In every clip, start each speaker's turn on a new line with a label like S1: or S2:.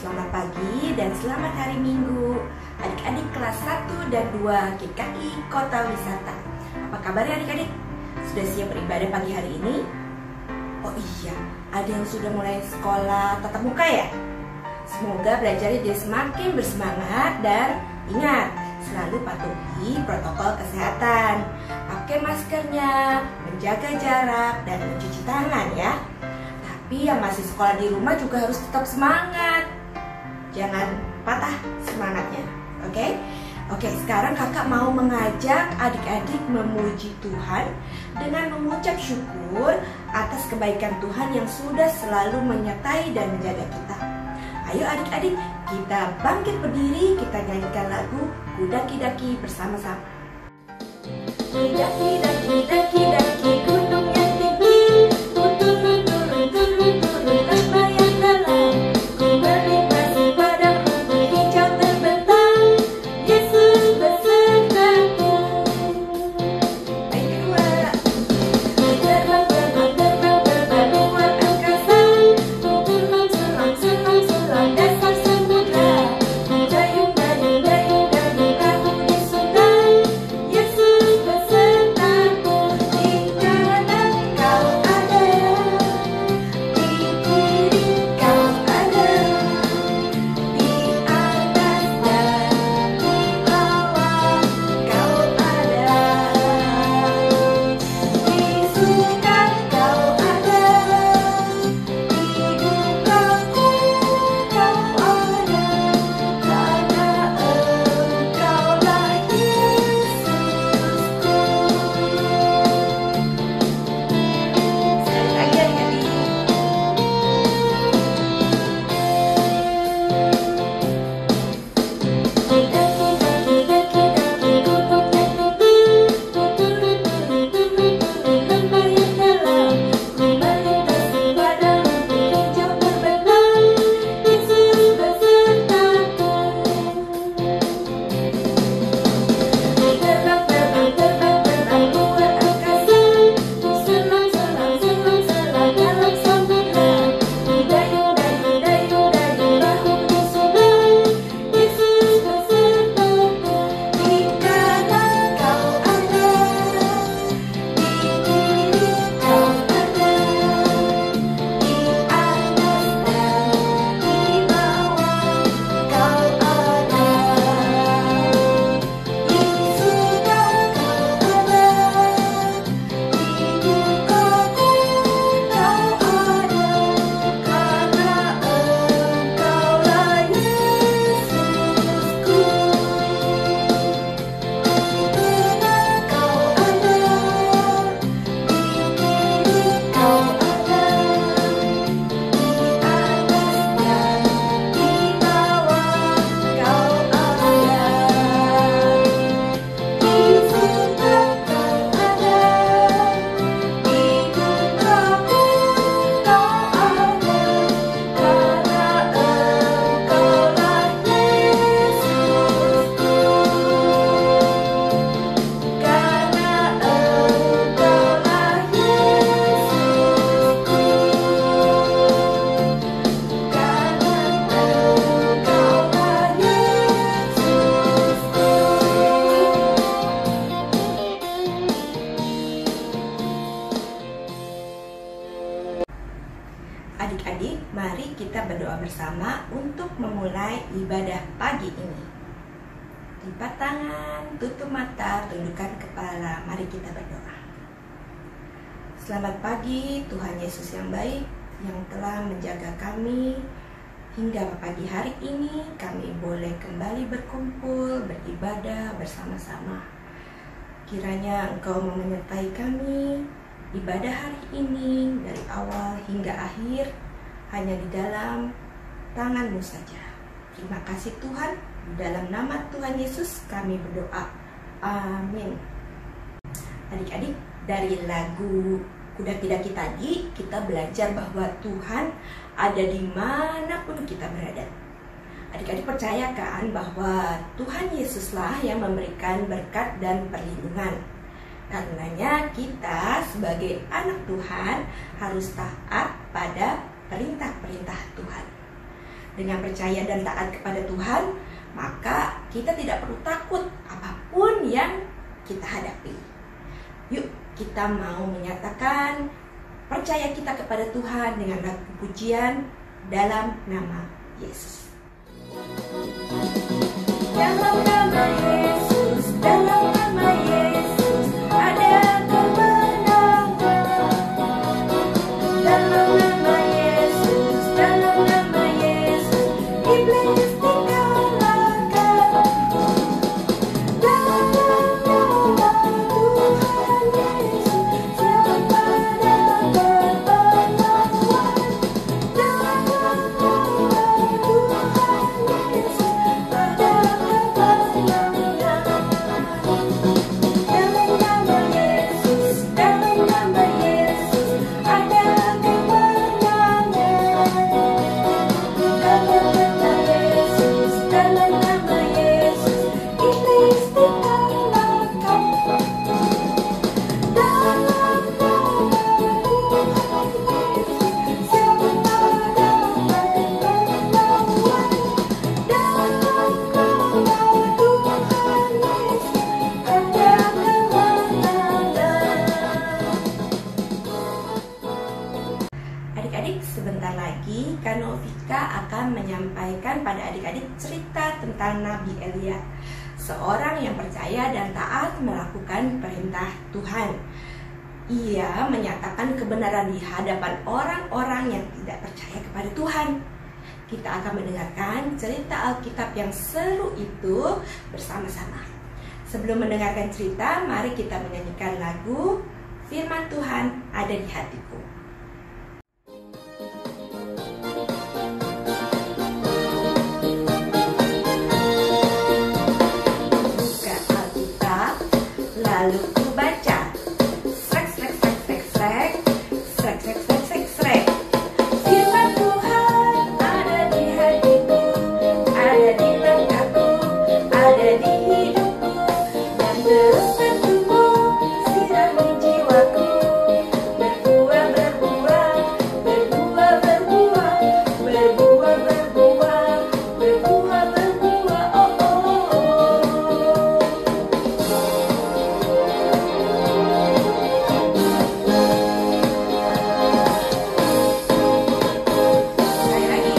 S1: Selamat pagi dan selamat hari Minggu adik-adik kelas 1 dan 2 GKI Kota Wisata. Apa kabarnya adik-adik? Sudah siap beribadah pagi hari ini? Oh iya, ada yang sudah mulai sekolah tatap muka ya? Semoga belajarnya jadi semakin bersemangat dan ingat, selalu patuhi protokol kesehatan. Pakai maskernya, menjaga jarak, dan mencuci tangan ya. Tapi yang masih sekolah di rumah juga harus tetap semangat. Jangan patah semangatnya, oke? Oke, sekarang kakak mau mengajak adik-adik memuji Tuhan dengan mengucap syukur atas kebaikan Tuhan yang sudah selalu menyertai dan menjaga kita. Ayo adik-adik, kita bangkit berdiri, kita nyanyikan lagu Kudaki-daki bersama-sama. Kudaki-daki-daki-daki gunung yang tinggi, ku turun-turun lembah yang dalam, ku melintasi padang rumput hijau terbentang, Yesus besertaku. Baik kedua, terbang luar angkasa, ku selam dasar samudra, dayung perahu di sungai, Yesus besertaku. Di kanan kau ada, di kiri kau ada, di atas dan di bawah kau ada, di suka kau ada, di dukaku kau ada, karena Engkaulah Yesusku. Sekali lagi adik-adik. Kudaki-daki-daki gunung yang tinggi, ku turun-turun lembah yang dalam, ku melintasi padang rumput hijau terbentang, Yesus besertaku. Terbang luar angkasa, ku selam dalam samudra, ku dayung perahu di sungai, Yesus besertaku. Di kanan kau ada, di kiri kau ada, di atas dan di bawah kau ada, di surga kau ada, di dukaku kau ada, karena Engkaulah Yesusku. Di kanan kau ada, di kiri kau ada, di atas dan di bawah kau ada, di surga kau ada, di dukaku kau ada, karena Engkaulah Yesusku. Karena Engkaulah Yesusku. Karena Engkaulah Yesusku. Adik-adik, mari kita berdoa bersama untuk memulai ibadah pagi ini. Lipat tangan, tutup mata, tundukkan kepala. Mari kita berdoa. Selamat pagi Tuhan Yesus yang baik, yang telah menjaga kami hingga pagi hari ini. Kami boleh kembali berkumpul, beribadah bersama-sama. Kiranya Engkau menyertai kami ibadah hari ini dari awal hingga akhir, hanya di dalam tangan-Mu saja. Terima kasih Tuhan, di dalam nama Tuhan Yesus kami berdoa. Amin. Adik-adik, dari lagu Kudaki-daki tadi kita belajar bahwa Tuhan ada dimanapun kita berada. Adik-adik percaya kan bahwa Tuhan Yesuslah yang memberikan berkat dan perlindungan. Karenanya kita sebagai anak Tuhan harus taat pada perintah-perintah Tuhan. Dengan percaya dan taat kepada Tuhan, maka kita tidak perlu takut apapun yang kita hadapi. Yuk, kita mau menyatakan percaya kita kepada Tuhan dengan lagu pujian dalam nama Yesus. Dalam nama Yesus, dalam nama Yesus, ada kemenangan. Dalam nama Yesus, dalam nama Yesus, iblis dikalahkan. Dalam nama Tuhan Yesus, siapa dapat melawan? Dalam nama Tuhan Yesus, ada kemenangan. Dalam nama Yesus, dalam nama Yesus, ada kemenangan. Dalam nama Yesus, dalam nama Yesus, iblis dikalahkan. Dalam nama Tuhan Yesus, siapa dapat melawan? Dalam nama Tuhan Yesus, ada kemenangan. Adik-adik, sebentar lagi Kak Novika akan menyampaikan pada adik-adik cerita tentang Nabi Elia, seorang yang percaya dan taat melakukan perintah Tuhan. Ia menyatakan kebenaran di hadapan orang-orang yang tidak percaya kepada Tuhan. Kita akan mendengarkan cerita Alkitab yang seru itu bersama-sama. Sebelum mendengarkan cerita, mari kita menyanyikan lagu Firman Tuhan Ada di Hatiku. Buka Alkitab, lalu ku baca. Srek, srek, srek, srek, srek. Srek, srek, srek, srek, srek. Firman Tuhan ada di hatiku, ada di langkahku, ada di hidupku, dan terus bertumbuh, sirami jiwaku. Berbuah, berbuah, berbuah, berbuah, berbuah, berbuah, berbuah, berbuah, oh, oh, oh. Sekali lagi.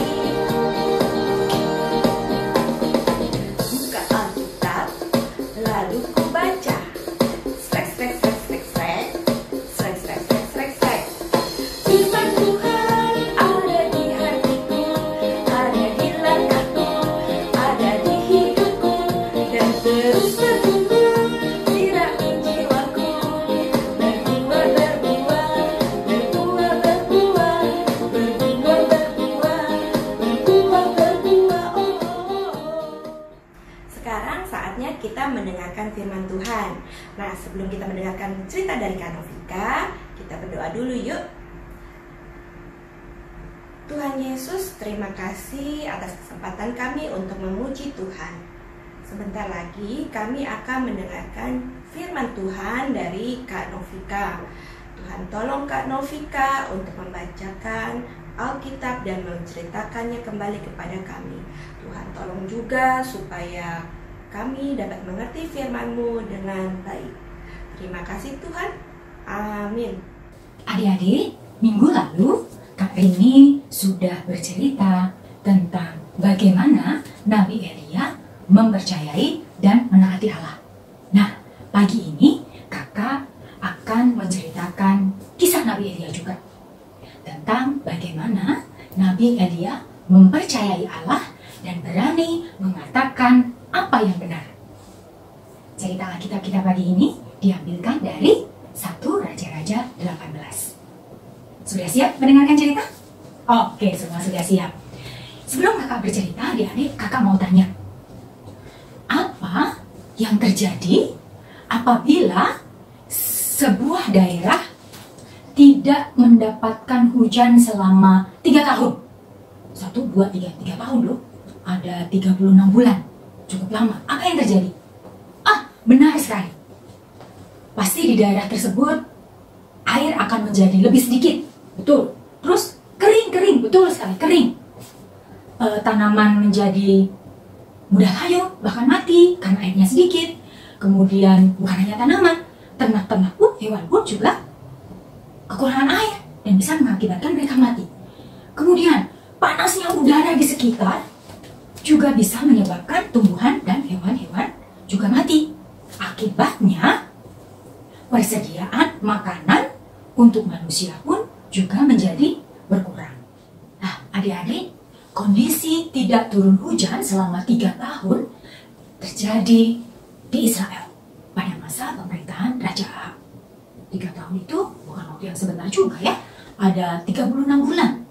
S1: Buka Alkitab, lalu ku baca. Srek, srek, srek, srek, srek. Srek, srek, srek, srek, srek. Firman Tuhan ada di hatiku, ada di langkahku, ada di hidupku, dan terus bertumbuh, sirami jiwaku. Berbuah, berbuah, berbuah, berbuah, berbuah, berbuah, berbuah, berbuah, oh, oh, oh. Sekarang saatnya kita mendengarkan firman Tuhan. Nah, sebelum kita mendengarkan cerita dari Kak Novika, kita berdoa dulu yuk. Tuhan Yesus, terima kasih atas kesempatan kami untuk memuji Tuhan. Sebentar lagi kami akan mendengarkan firman Tuhan dari Kak Novika. Tuhan tolong Kak Novika untuk membacakan Alkitab dan menceritakannya kembali kepada kami. Tuhan tolong juga supaya kami dapat mengerti firman-Mu dengan baik. Terima kasih Tuhan. Amin.
S2: Adik-adik, minggu lalu Kak Rini sudah bercerita tentang bagaimana Nabi Elia mempercayai dan menaati Allah. Nah, pagi ini kakak akan menceritakan kisah Nabi Elia juga, tentang bagaimana Nabi Elia mempercayai Allah dan berani mengatakan apa yang benar. Cerita Alkitab kita pagi ini diambilkan dari 1 Raja-Raja 18. Sudah siap mendengarkan cerita? Oke, semua sudah siap. Sebelum kakak bercerita, adik-adik, kakak mau tanya, apa yang terjadi apabila sebuah daerah tidak mendapatkan hujan selama 3 tahun? 1, 2, 3 tahun loh. Ada 36 bulan. Cukup lama. Apa yang terjadi? Benar sekali. Pasti di daerah tersebut air akan menjadi lebih sedikit. Betul. Terus kering, betul sekali, kering. tanaman menjadi mudah layu, bahkan mati karena airnya sedikit. Kemudian bukan hanya tanaman, ternak-ternak pun, hewan pun juga kekurangan air dan bisa mengakibatkan mereka mati. Kemudian panasnya udara di sekitar juga bisa menyebabkan tumbuhan dan hewan-hewan juga mati. Akibatnya persediaan makanan untuk manusia pun juga menjadi berkurang. Nah, adik-adik, kondisi tidak turun hujan selama 3 tahun terjadi di Israel pada masa pemerintahan Raja Ahab. 3 tahun itu bukan waktu yang sebentar juga ya, ada 36 bulan.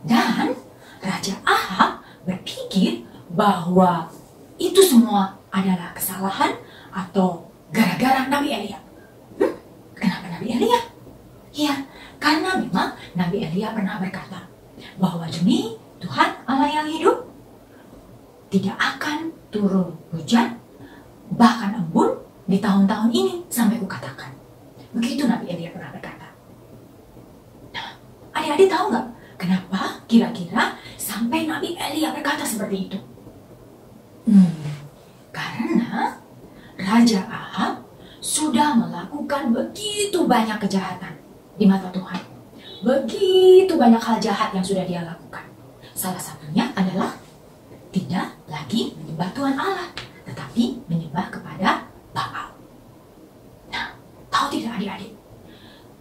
S2: Dan Raja Ahab berpikir bahwa itu semua adalah kesalahan atau gara-gara Nabi Elia. Kenapa Nabi Elia? Ya, karena memang Nabi Elia pernah berkata bahwa demi Tuhan Allah yang hidup tidak akan turun hujan bahkan embun di tahun-tahun ini sampai kukatakan. Begitu Nabi Elia pernah berkata. Nah, adik-adik tahu nggak kenapa kira-kira sampai Nabi Elia berkata seperti itu? Karena Raja Ahab sudah melakukan begitu banyak kejahatan di mata Tuhan. Begitu banyak hal jahat yang sudah dia lakukan. Salah satunya adalah tidak lagi menyembah Tuhan Allah, tetapi menyembah kepada Baal. Nah, tahu tidak adik-adik?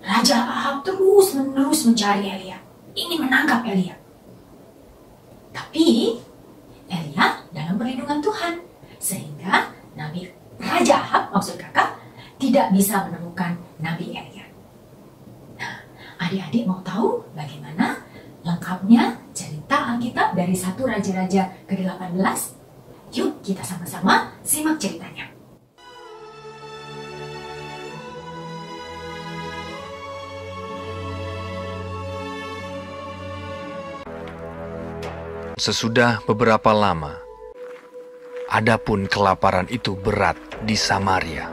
S2: Raja Ahab terus-menerus mencari Elia, ingin menangkap Elia. Tapi Elia dalam perlindungan Tuhan, sehingga Raja Ahab, maksud kakak, tidak bisa menemukan Nabi Elia. Nah, adik-adik mau tahu bagaimana lengkapnya cerita Alkitab dari 1 Raja-Raja ke-18? Yuk kita sama-sama simak ceritanya.
S3: Sesudah beberapa lama, adapun kelaparan itu berat di Samaria.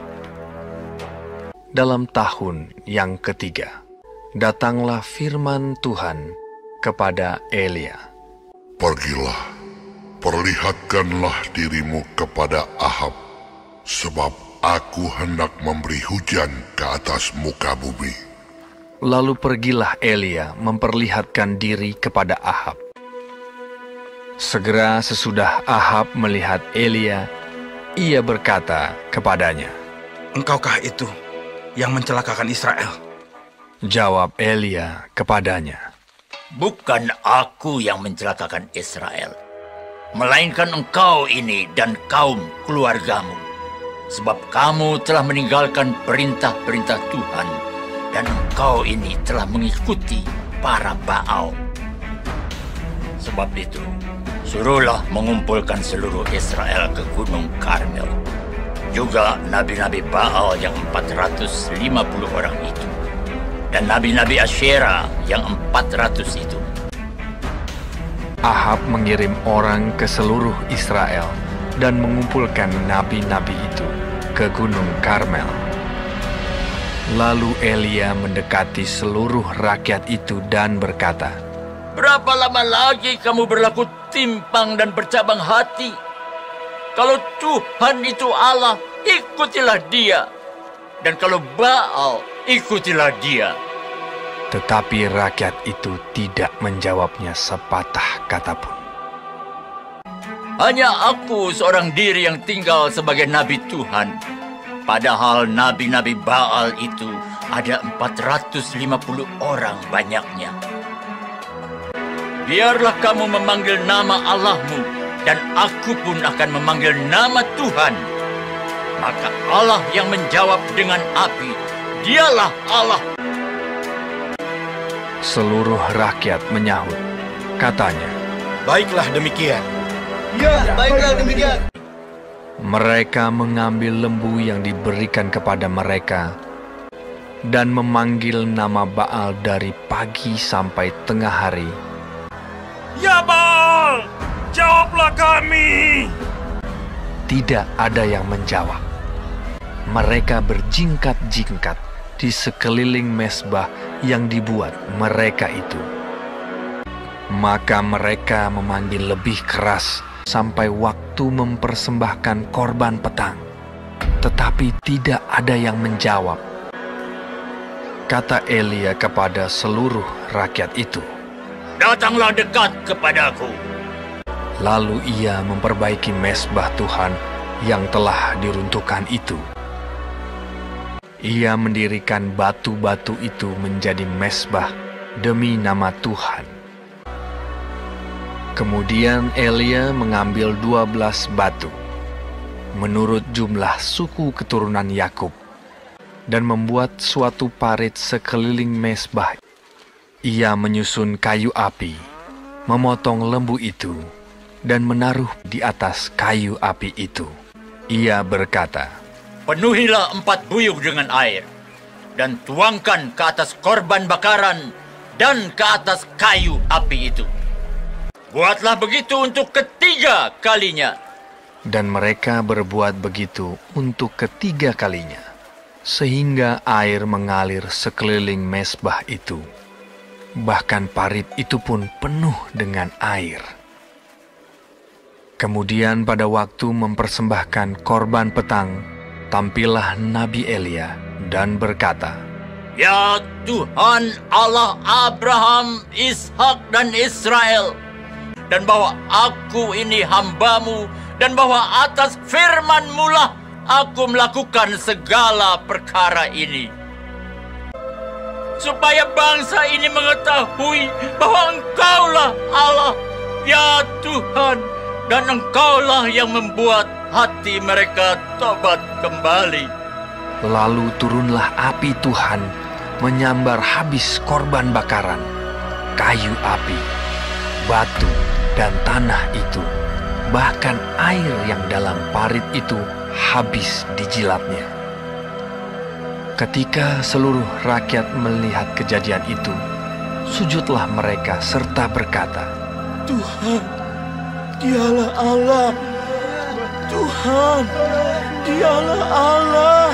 S3: Dalam tahun yang ketiga, datanglah firman Tuhan kepada Elia.
S4: Pergilah, perlihatkanlah dirimu kepada Ahab, sebab aku hendak memberi hujan ke atas muka bumi.
S3: Lalu pergilah Elia memperlihatkan diri kepada Ahab. Segera sesudah Ahab melihat Elia, ia berkata kepadanya,
S5: "Engkaukah itu yang mencelakakan Israel?"
S3: Jawab Elia kepadanya,
S6: "Bukan aku yang mencelakakan Israel, melainkan engkau ini dan kaum keluargamu. Sebab kamu telah meninggalkan perintah-perintah Tuhan, dan engkau ini telah mengikuti para Baal. Sebab itu, suruhlah mengumpulkan seluruh Israel ke Gunung Karmel. Juga nabi-nabi Baal yang 450 orang itu, dan nabi-nabi Asyera yang 400 itu."
S3: Ahab mengirim orang ke seluruh Israel dan mengumpulkan nabi-nabi itu ke Gunung Karmel. Lalu Elia mendekati seluruh rakyat itu dan berkata,
S6: "Berapa lama lagi kamu berlaku timpang dan bercabang hati? Kalau Tuhan itu Allah, ikutilah Dia. Dan kalau Baal, ikutilah dia."
S3: Tetapi rakyat itu tidak menjawabnya sepatah kata pun.
S6: "Hanya aku seorang diri yang tinggal sebagai nabi Tuhan. Padahal nabi-nabi Baal itu ada 450 orang banyaknya. Biarlah kamu memanggil nama Allahmu, dan aku pun akan memanggil nama Tuhan. Maka Allah yang menjawab dengan api, Dialah Allah."
S3: Seluruh rakyat menyahut, katanya,
S5: "Baiklah demikian."
S7: Ya, baiklah demikian.
S3: Mereka mengambil lembu yang diberikan kepada mereka dan memanggil nama Baal dari pagi sampai tengah hari.
S5: "Ya Baal, jawablah kami."
S3: Tidak ada yang menjawab. Mereka berjingkat-jingkat di sekeliling mezbah yang dibuat mereka itu. Maka mereka memanggil lebih keras sampai waktu mempersembahkan korban petang. Tetapi tidak ada yang menjawab. Kata Elia kepada seluruh rakyat itu,
S6: "Datanglah dekat kepadaku."
S3: Lalu ia memperbaiki mezbah Tuhan yang telah diruntuhkan itu. Ia mendirikan batu-batu itu menjadi mezbah demi nama Tuhan. Kemudian Elia mengambil 12 batu, menurut jumlah suku keturunan Yakub, dan membuat suatu parit sekeliling mezbah. Ia menyusun kayu api, memotong lembu itu, dan menaruh di atas kayu api itu. Ia berkata,
S6: "Penuhilah 4 buyung dengan air, dan tuangkan ke atas korban bakaran dan ke atas kayu api itu. Buatlah begitu untuk ketiga kalinya."
S3: Dan mereka berbuat begitu untuk ketiga kalinya, sehingga air mengalir sekeliling mezbah itu. Bahkan parit itu pun penuh dengan air. Kemudian pada waktu mempersembahkan korban petang, tampillah Nabi Elia dan berkata,
S6: "Ya Tuhan Allah Abraham, Ishak dan Israel, dan bahwa aku ini hamba-Mu, dan bahwa atas firman-Mu lah aku melakukan segala perkara ini, supaya bangsa ini mengetahui bahwa Engkaulah Allah, ya Tuhan, dan Engkaulah yang membuat hati mereka tobat kembali."
S3: Lalu turunlah api Tuhan menyambar habis korban bakaran, kayu api, batu, dan tanah itu. Bahkan air yang dalam parit itu habis dijilatnya. Ketika seluruh rakyat melihat kejadian itu, sujudlah mereka serta berkata,
S7: Tuhan, Dialah Allah. Tuhan, Dialah Allah.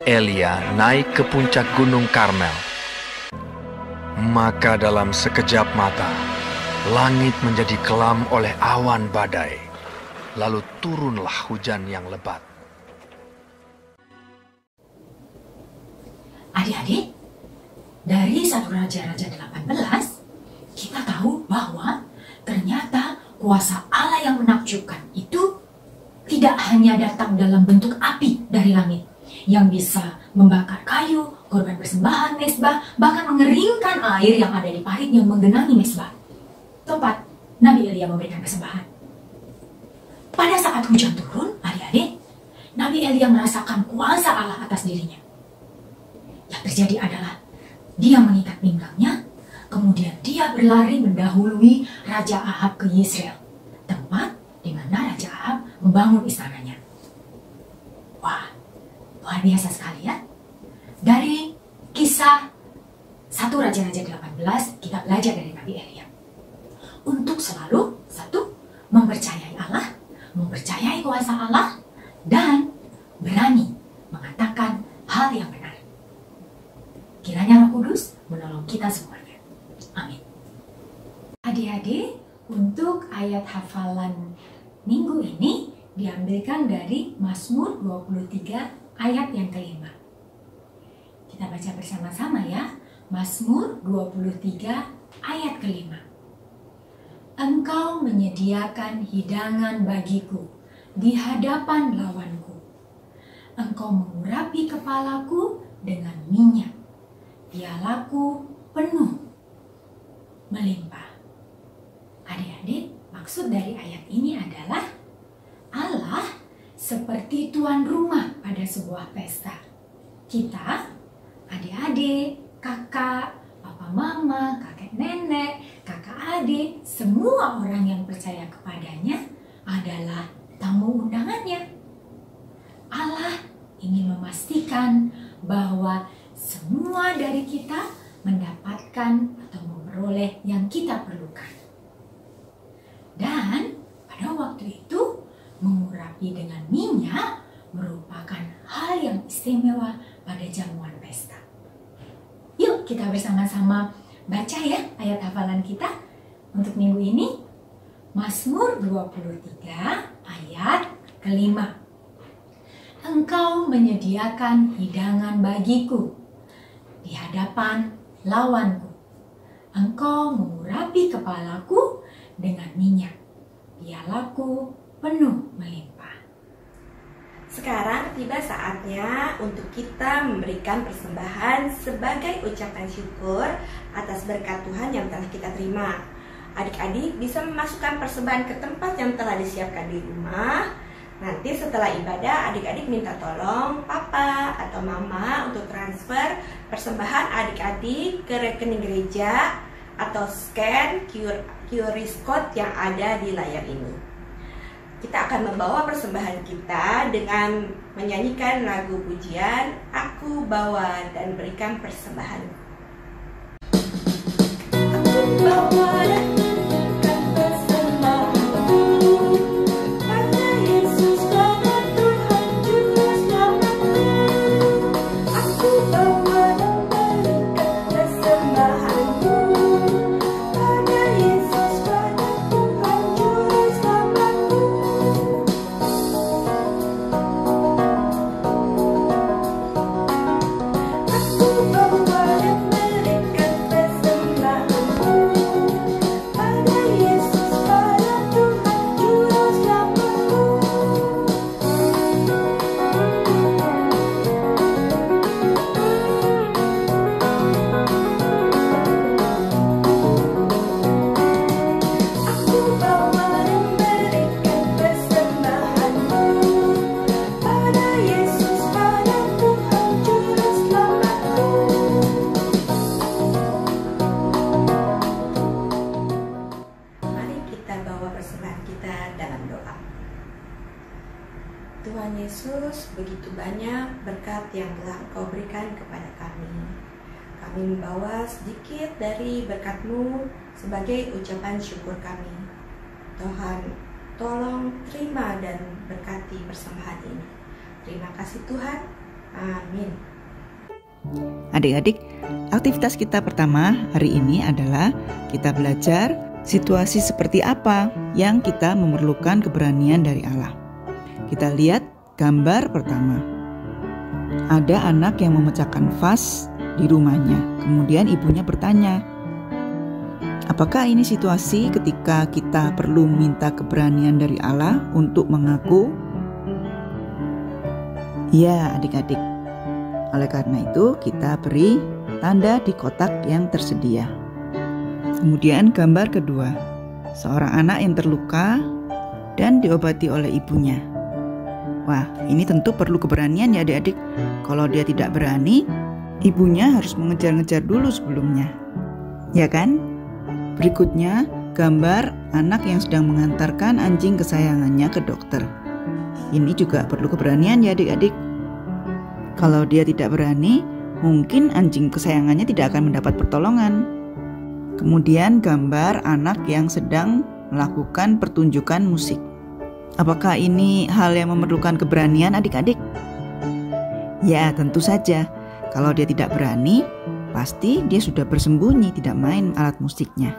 S3: Elia naik ke puncak gunung Karmel. Maka dalam sekejap mata, langit menjadi kelam oleh awan badai. Lalu turunlah hujan yang lebat.
S2: Adik-adik, dari 1 Raja-Raja 18, kita tahu bahwa ternyata kuasa Allah yang menakjubkan itu tidak hanya datang dalam bentuk api dari langit yang bisa membakar kayu, korban persembahan mezbah, bahkan mengeringkan air yang ada di parit yang menggenangi mezbah tempat Nabi Elia memberikan persembahan. Pada saat hujan turun, adik-adik, Nabi Elia merasakan kuasa Allah atas dirinya. Yang terjadi adalah dia mengikat pinggangnya, kemudian dia berlari mendahului Raja Ahab ke Yisrael, tempat di mana Raja Ahab membangun istananya. Wah, luar biasa sekali ya. Dari kisah 1 Raja-Raja 18, kita belajar dari Nabi Elia untuk selalu, 1, mempercayai Allah, mempercayai kuasa Allah, dan berani mengatakan hal yang benar. Kiranya Roh Kudus menolong kita semuanya. Amin. Adik-adik, untuk ayat hafalan minggu ini diambilkan dari Mazmur 23 ayat yang kelima. Kita baca bersama-sama ya. Mazmur 23 ayat kelima. Engkau menyediakan hidangan bagiku di hadapan lawanku. Engkau mengurapi kepalaku dengan minyak. Pialaku penuh melimpah. Adik-adik, maksud dari ayat ini adalah Allah seperti tuan rumah pada sebuah pesta. Kita, adik-adik, kakak, papa mama, kakek nenek, kakak adik, semua orang yang percaya kepadanya adalah tamu undangannya. Allah ingin memastikan bahwa semua dari kita mendapatkan atau memperoleh yang kita perlukan. Dan pada waktu itu, mengurapi dengan minyak merupakan hal yang istimewa pada jamuan pesta. Yuk kita bersama-sama baca ya ayat hafalan kita untuk minggu ini. Mazmur 23 ayat kelima. Engkau menyediakan hidangan bagiku di hadapan lawanku. Engkau mengurapi kepalaku dengan minyak. Pialaku penuh melimpah.
S1: Sekarang tiba saatnya untuk kita memberikan persembahan sebagai ucapan syukur atas berkat Tuhan yang telah kita terima. Adik-adik bisa memasukkan persembahan ke tempat yang telah disiapkan di rumah. Nanti setelah ibadah, adik-adik minta tolong papa atau mama untuk transfer persembahan adik-adik ke rekening gereja atau scan QR code yang ada di layar ini. Kita akan membawa persembahan kita dengan menyanyikan lagu pujian Aku Bawa dan Berikan Persembahan. Aku bawa dan berikan persembahanku pada Yesus, pada Tuhan Juru Selamatku. Aku bawa dan berikan persembahanku pada Yesus, pada Tuhan Juru Selamatku. Aku bawa dan berikan persembahanku pada Yesus, pada Tuhan Juru Selamatku. Aku bawa dan berikan persembahanku pada Yesus, pada Tuhan Juru Selamatku. Mari kita bawa persembahan kita dalam doa. Tuhan Yesus, begitu banyak berkat yang telah Engkau berikan kepada kami. Kami membawa sedikit dari berkat-Mu sebagai ucapan syukur kami. Tuhan, tolong terima dan berkati persembahan ini. Terima kasih Tuhan. Amin.
S8: Adik-adik, aktivitas kita pertama hari ini adalah kita belajar situasi seperti apa yang kita memerlukan keberanian dari Allah. Kita lihat gambar pertama. Ada anak yang memecahkan vas di rumahnya. Kemudian ibunya bertanya, apakah ini situasi ketika kita perlu minta keberanian dari Allah untuk mengaku? Ya, adik-adik. Oleh karena itu, kita beri tanda di kotak yang tersedia. Kemudian gambar kedua, seorang anak yang terluka dan diobati oleh ibunya. Wah, ini tentu perlu keberanian ya adik-adik. Kalau dia tidak berani, ibunya harus mengejar-ngejar dulu sebelumnya. Ya kan? Berikutnya, gambar anak yang sedang mengantarkan anjing kesayangannya ke dokter. Ini juga perlu keberanian ya adik-adik. Kalau dia tidak berani, mungkin anjing kesayangannya tidak akan mendapat pertolongan. Kemudian gambar anak yang sedang melakukan pertunjukan musik. Apakah ini hal yang memerlukan keberanian adik-adik? Ya, tentu saja. Kalau dia tidak berani, pasti dia sudah bersembunyi tidak main alat musiknya.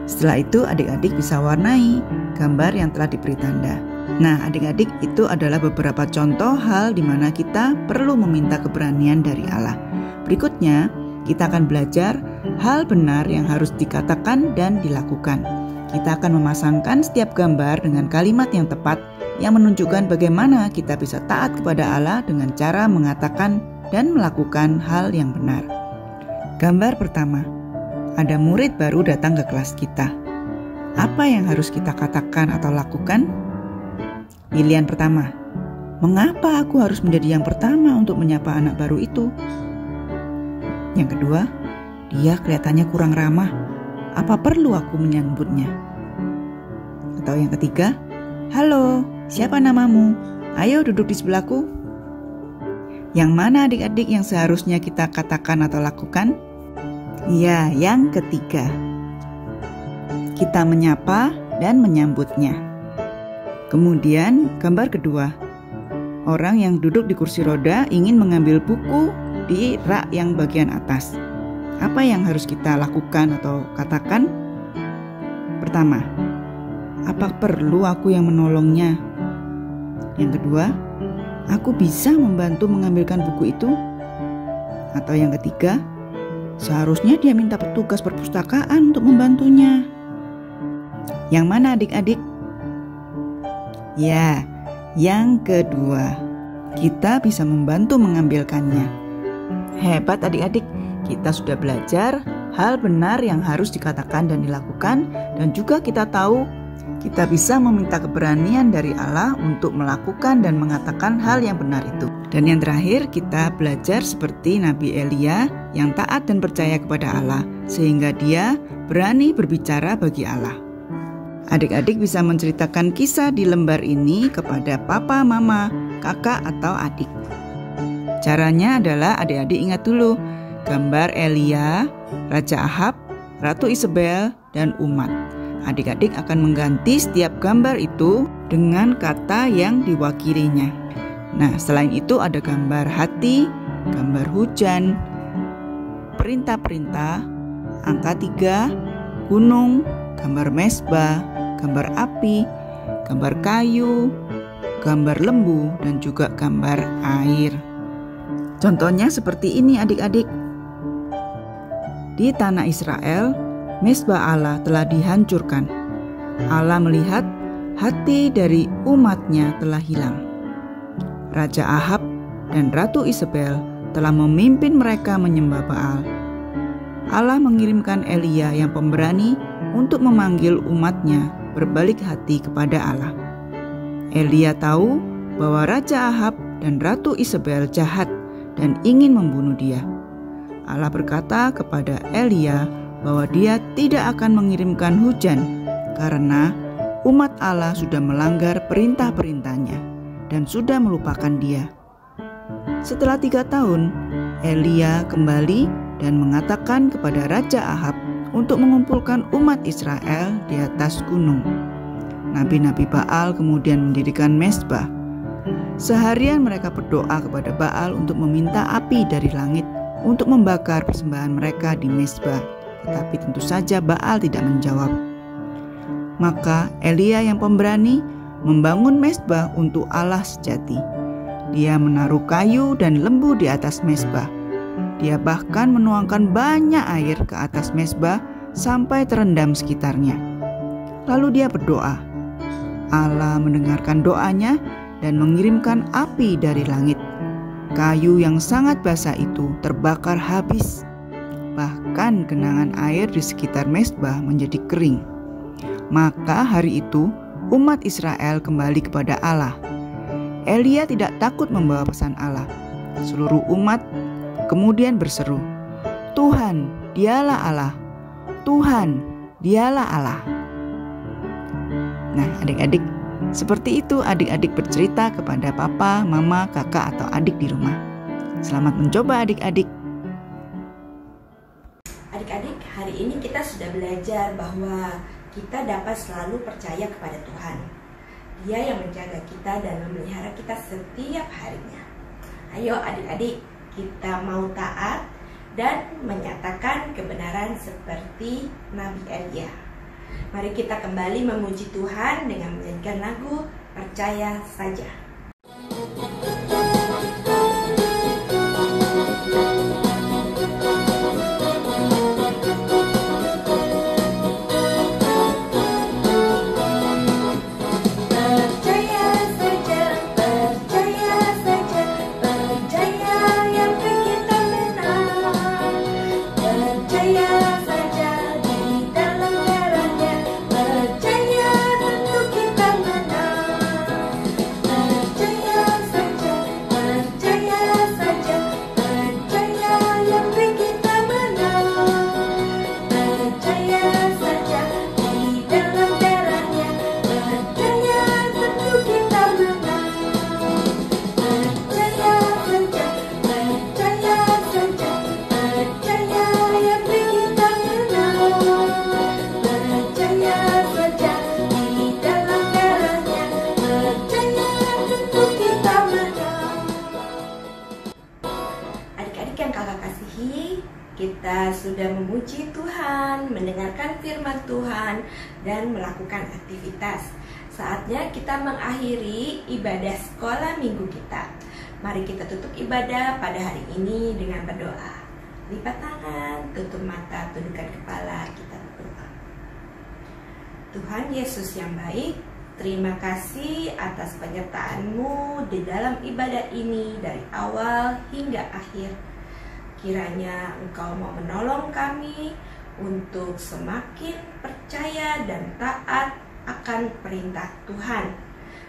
S8: Setelah itu adik-adik bisa warnai gambar yang telah diberi tanda. Nah, adik-adik, itu adalah beberapa contoh hal di mana kita perlu meminta keberanian dari Allah. Berikutnya, kita akan belajar hal benar yang harus dikatakan dan dilakukan. Kita akan memasangkan setiap gambar dengan kalimat yang tepat yang menunjukkan bagaimana kita bisa taat kepada Allah dengan cara mengatakan dan melakukan hal yang benar. Gambar pertama, ada murid baru datang ke kelas kita. Apa yang harus kita katakan atau lakukan? Pilihan pertama, mengapa aku harus menjadi yang pertama untuk menyapa anak baru itu? Yang kedua, dia kelihatannya kurang ramah. Apa perlu aku menyambutnya? Atau yang ketiga, halo, siapa namamu? Ayo duduk di sebelahku. Yang mana adik-adik yang seharusnya kita katakan atau lakukan? Ya, yang ketiga. Kita menyapa dan menyambutnya. Kemudian gambar kedua, orang yang duduk di kursi roda ingin mengambil buku di rak yang bagian atas. Apa yang harus kita lakukan atau katakan? Pertama, apa perlu aku yang menolongnya? Yang kedua, aku bisa membantu mengambilkan buku itu? Atau yang ketiga, seharusnya dia minta petugas perpustakaan untuk membantunya. Yang mana adik-adik? Ya, yang kedua, kita bisa membantu mengambilkannya. Hebat adik-adik, kita sudah belajar hal benar yang harus dikatakan dan dilakukan, dan juga kita tahu kita bisa meminta keberanian dari Allah untuk melakukan dan mengatakan hal yang benar itu. Dan yang terakhir, kita belajar seperti Nabi Elia yang taat dan percaya kepada Allah, sehingga dia berani berbicara bagi Allah. Adik-adik bisa menceritakan kisah di lembar ini kepada papa, mama, kakak, atau adik. Caranya adalah adik-adik ingat dulu gambar Elia, Raja Ahab, Ratu Isabel, dan umat. Adik-adik akan mengganti setiap gambar itu dengan kata yang diwakilinya. Nah, selain itu ada gambar hati, gambar hujan, perintah-perintah, angka 3, gunung, gambar mesbah, gambar api, gambar kayu, gambar lembu, dan juga gambar air. Contohnya seperti ini adik-adik. Di tanah Israel, mesbah Allah telah dihancurkan. Allah melihat hati dari umatnya telah hilang. Raja Ahab dan Ratu Isabel telah memimpin mereka menyembah Baal. Allah mengirimkan Elia yang pemberani untuk memanggil umatnya berbalik hati kepada Allah. Elia tahu bahwa Raja Ahab dan Ratu Isabel jahat dan ingin membunuh dia. Allah berkata kepada Elia bahwa dia tidak akan mengirimkan hujan karena umat Allah sudah melanggar perintah-perintahnya dan sudah melupakan dia. Setelah 3 tahun, Elia kembali dan mengatakan kepada Raja Ahab untuk mengumpulkan umat Israel di atas gunung. Nabi-nabi Baal kemudian mendirikan mesbah. Seharian mereka berdoa kepada Baal untuk meminta api dari langit untuk membakar persembahan mereka di mesbah. Tetapi tentu saja Baal tidak menjawab. Maka Elia yang pemberani membangun mesbah untuk Allah sejati. Dia menaruh kayu dan lembu di atas mesbah. Dia bahkan menuangkan banyak air ke atas mesbah sampai terendam sekitarnya. Lalu dia berdoa. Allah mendengarkan doanya dan mengirimkan api dari langit. Kayu yang sangat basah itu terbakar habis. Bahkan genangan air di sekitar mesbah menjadi kering. Maka hari itu umat Israel kembali kepada Allah. Elia tidak takut membawa pesan Allah. Seluruh umat kemudian berseru, "Tuhan, dialah Allah. Tuhan, dialah Allah." Nah, adik-adik, seperti itu adik-adik bercerita kepada papa, mama, kakak, atau adik di rumah. Selamat mencoba adik-adik.
S1: Adik-adik, hari ini kita sudah belajar bahwa kita dapat selalu percaya kepada Tuhan. Dia yang menjaga kita dan memelihara kita setiap harinya. Ayo adik-adik, kita mau taat dan menyatakan kebenaran seperti Nabi Elia. Mari kita kembali memuji Tuhan dengan menyanyikan lagu Percaya Saja.
S9: Percaya tentu kita menang.
S1: kita sudah memuji Tuhan, mendengarkan firman Tuhan, dan melakukan aktivitas. Saatnya kita mengakhiri ibadah sekolah minggu kita. Mari kita tutup ibadah pada hari ini dengan berdoa. Lipat tangan, tutup mata, tundukkan kepala, kita berdoa. Tuhan Yesus yang baik, terima kasih atas penyertaan-Mu di dalam ibadah ini dari awal hingga akhir. Kiranya Engkau mau menolong kami untuk semakin percaya dan taat akan perintah Tuhan.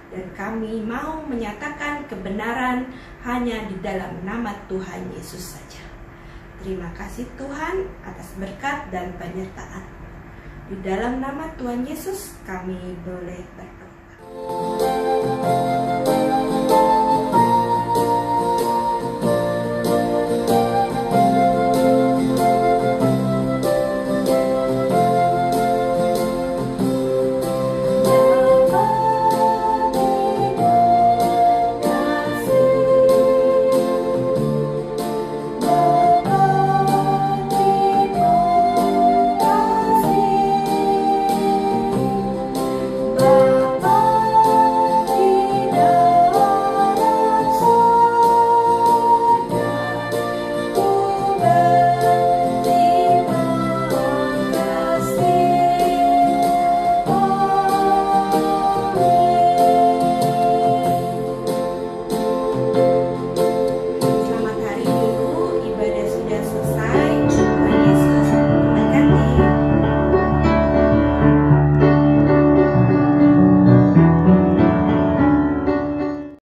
S1: Dan kami mau menyatakan kebenaran hanya di dalam nama Tuhan Yesus saja. Terima kasih Tuhan atas berkat dan penyertaan. Di dalam nama Tuhan Yesus kami boleh berdoa.